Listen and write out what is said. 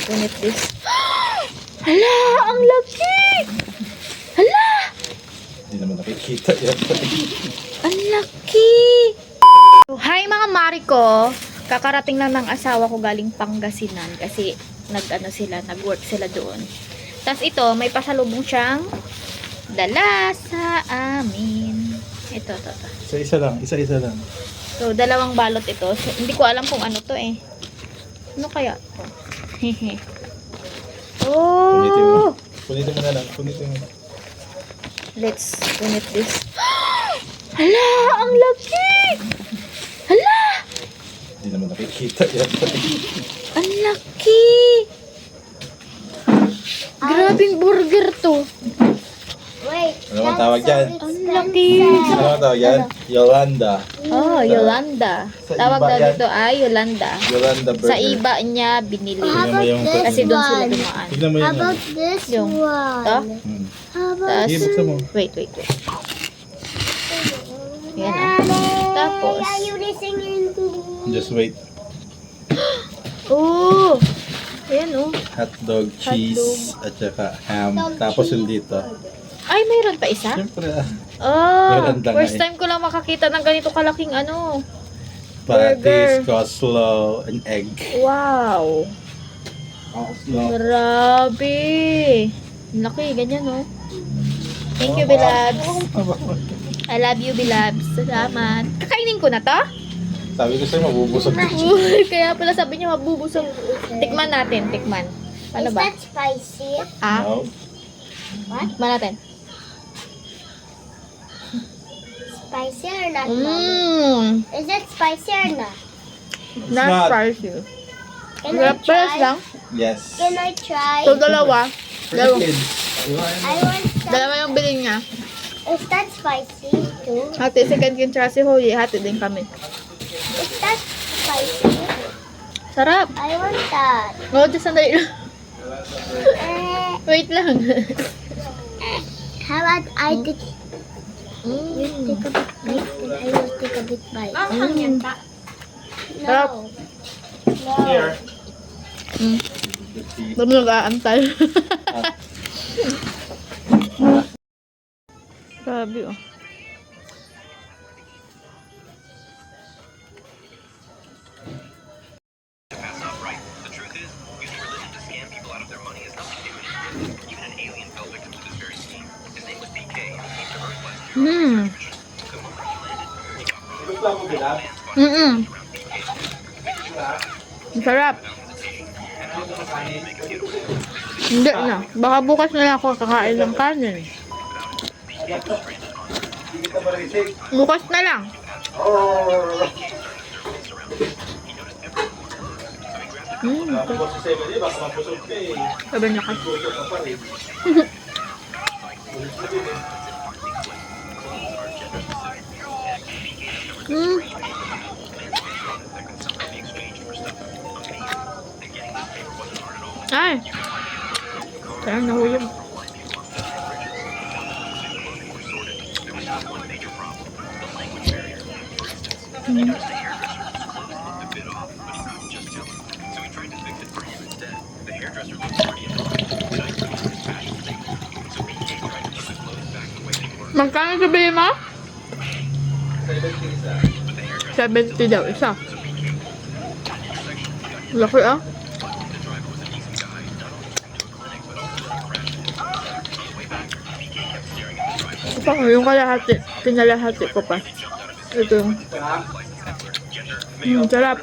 Unit this. Hala! Ang laki! Hala! Hindi naman nakikita yan. Ang laki! Hi mga mari ko! Kakarating lang ng asawa ko galing Pangasinan kasi nag-work sila doon. Tapos ito, may pasalubong siyang dala sa amin. Ito. Isa-isa lang. So, dalawang balot ito. So, hindi ko alam kung ano to eh. Ano kaya to? Hehe. Oh! Punitin mo na lang. Let's punit this. Hala! Ang laki! Hala! Hindi naman nakikita yan. Ang laki! Grabing burger to. Wait. Ano ang tawag dyan? Ang laki! Ano ang tawag dyan? Yolanda. Oh, Yolanda. Sa Tawag iba daw yan. dito ay Yolanda. Yolanda burger. Sa iba niya binili. How Tignan mo about yung this Kasi doon sila one? dumaan. Tignan mo How yan. about this Yung- one? to? How about Tas, Sige, buksan mo. wait. Yan ah. Tapos, Are you listening to me? Just wait. oh! Ayan oh. Hotdog, cheese, at saka ham. Tapos yung dito. Ay, mayroon pa isa? Siyempre, Oh, Yolanda nga first eh. time ko lang makakita ng ganito kalaking ano. patties, Burger. coleslaw, and egg. Wow! Coleslaw. Grabe! Ang laki, ganyan oh. Thank you, Bilabs. I love you, Bilabs. Salamat. Kakainin ko na to? Sabi ko sa'yo, mabubusog ka. Uy, kaya pala sabi niya mabubusog. Tikman natin, tikman. Ano Is ba? that spicy? Ah? No? Tikman natin. Spicy or not? Mommy? Mmm! Is that spicy or not? Not not. spicy. Can I Peras try? lang. Yes. Can I try? So, dalawa. For Dalawa. kids. I want that. Dalawa yung bilhin niya. Is that spicy too? Hati, second kin tsaka si Holy. Hati din kami. Is that spicy? Sarap. I want that. Oh, just sandali lang. Eh, Wait lang. how about I take Mm. a bit bite and I will take a bit bite. Sarap. No. Here. Mm. Dami nag-aantay. Grabe oh. The truth is, using religion to scam people out of their money is nothing new anymore. Even an alien fell victim to this very scheme. His name was BK, and he came to Earth last year. Hmm. The moment he landed, he got robbed. Ito lang mo bilab. Mm-mm. Ang sarap. Hindi na. Baka bukas na lang ako kakain ng kanin. Bukas na lang. Tapos si Seven, baka mapusog ka eh. Sabi niya kasi. Busog ka pa rin. Hmm. Ay. Kaya nahuyog. Hmm. Magkano sabihin mo? 70 daw isa. Laki ah. Ito, yung kalahati. Pinalahati ko pa. Ito yung sarap.